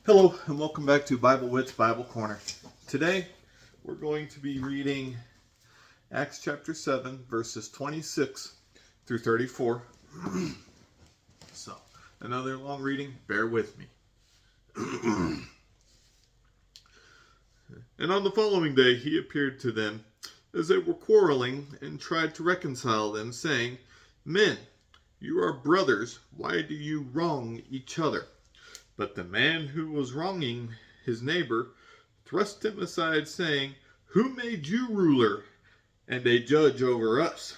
Hello and welcome back to Bible Wits Bible Corner. Today we're going to be reading Acts chapter 7 verses 26 through 34. So, another long reading, bear with me. And on the following day he appeared to them as they were quarreling and tried to reconcile them, saying, "Men, you are brothers, why do you wrong each other?" But the man who was wronging his neighbor thrust him aside, saying, "Who made you ruler and a judge over us?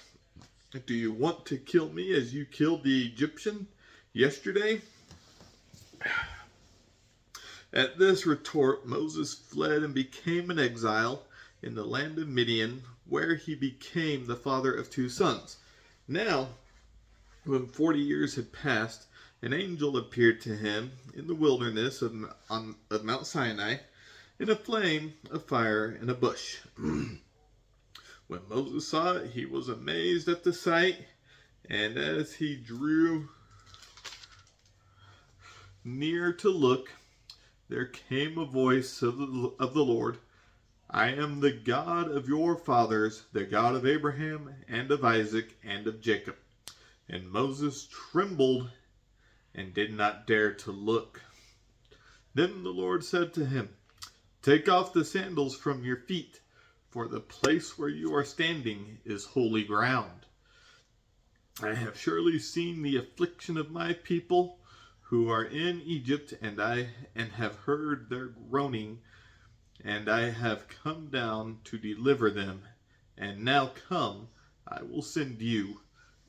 Do you want to kill me as you killed the Egyptian yesterday?" At this retort, Moses fled and became an exile in the land of Midian, where he became the father of 2 sons. Now, when 40 years had passed, an angel appeared to him in the wilderness of Mount Sinai in a flame of fire in a bush. When Moses saw it, he was amazed at the sight, and as he drew near to look, there came a voice of the Lord, "I am the God of your fathers, the God of Abraham and of Isaac and of Jacob." And Moses trembled and did not dare to look. Then the Lord said to him, "Take off the sandals from your feet, for the place where you are standing is holy ground. I have surely seen the affliction of my people who are in Egypt, and have heard their groaning, and I have come down to deliver them. And now come, I will send you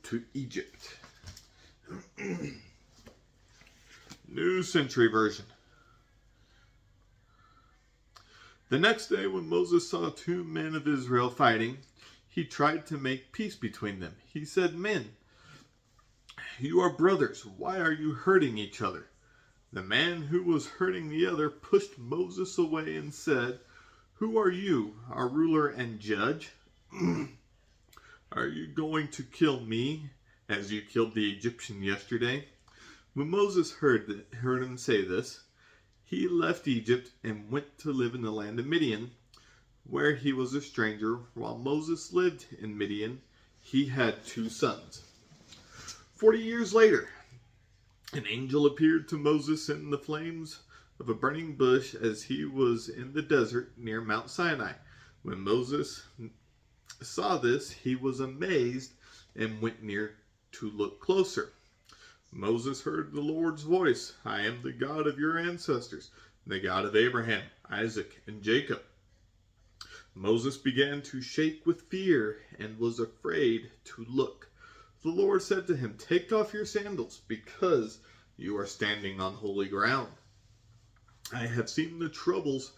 to Egypt." New Century Version. The next day, when Moses saw 2 men of Israel fighting, he tried to make peace between them. He said, "Men, you are brothers. Why are you hurting each other?" The man who was hurting the other pushed Moses away and said, "Who are you, our ruler and judge? Are you going to kill me as you killed the Egyptian yesterday?" When Moses heard him say this, he left Egypt and went to live in the land of Midian, where he was a stranger. While Moses lived in Midian, he had 2 sons. 40 years later, an angel appeared to Moses in the flames of a burning bush as he was in the desert near Mount Sinai. When Moses saw this, he was amazed and went near to look closer. Moses heard the Lord's voice, "I am the God of your ancestors, the God of Abraham, Isaac, and Jacob." Moses began to shake with fear and was afraid to look. The Lord said to him, "Take off your sandals, because you are standing on holy ground. I have seen the troubles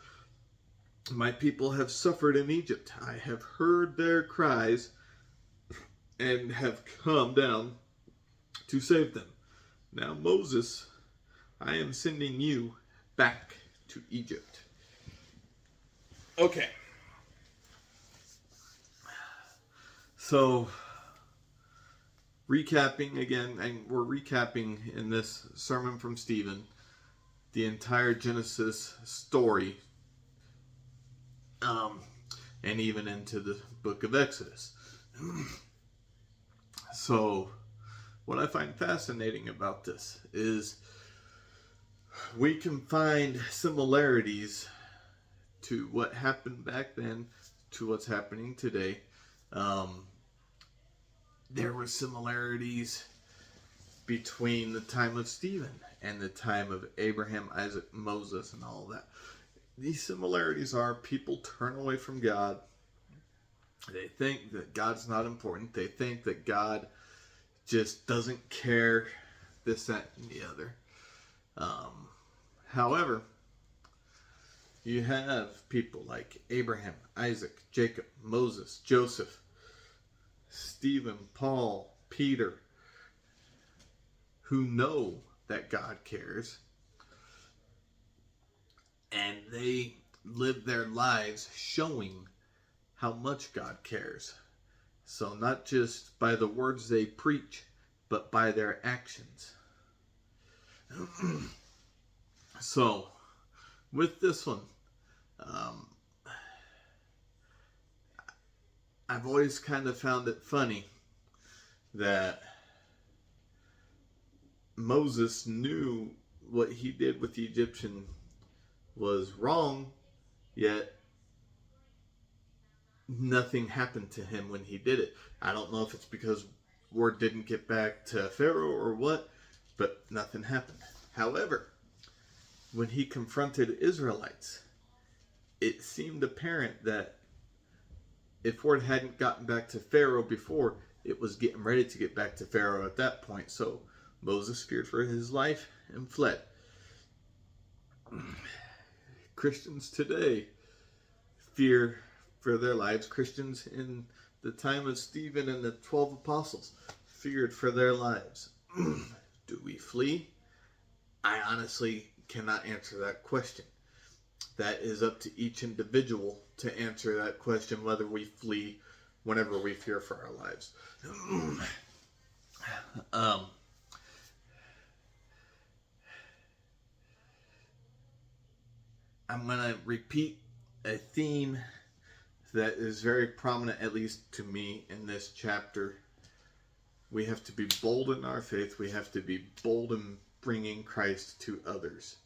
my people have suffered in Egypt. I have heard their cries and have come down to save them. Now, Moses, I am sending you back to Egypt." Okay. So, recapping again, and we're recapping in this sermon from Stephen, the entire Genesis story, and even into the book of Exodus. So, what I find fascinating about this is we can find similarities to what happened back then to what's happening today. There were similarities between the time of Stephen and the time of Abraham, Isaac, Moses, and all of that. These similarities are people turn away from God. They think that God's not important. They think that God just doesn't care, this, that, and the other. However, you have people like Abraham, Isaac, Jacob, Moses, Joseph, Stephen, Paul, Peter, who know that God cares, and they live their lives showing how much God cares. So not just by the words they preach, but by their actions. So, with this one, um, I've always kind of found it funny that Moses knew what he did with the Egyptian was wrong, yet nothing happened to him when he did it. I don't know if it's because word didn't get back to Pharaoh or what, but nothing happened. However, when he confronted Israelites, it seemed apparent that if word hadn't gotten back to Pharaoh before, it was getting ready to get back to Pharaoh at that point. So Moses feared for his life and fled. Christians today fear for their lives. Christians in the time of Stephen and the 12 apostles feared for their lives. Do we flee? I honestly cannot answer that question. That is up to each individual to answer that question, whether we flee whenever we fear for our lives. I'm going to repeat a theme that is very prominent, at least to me, in this chapter. We have to be bold in our faith. We have to be bold in bringing Christ to others.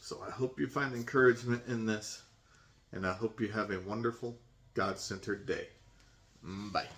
So I hope you find encouragement in this, and I hope you have a wonderful, God-centered day. Bye.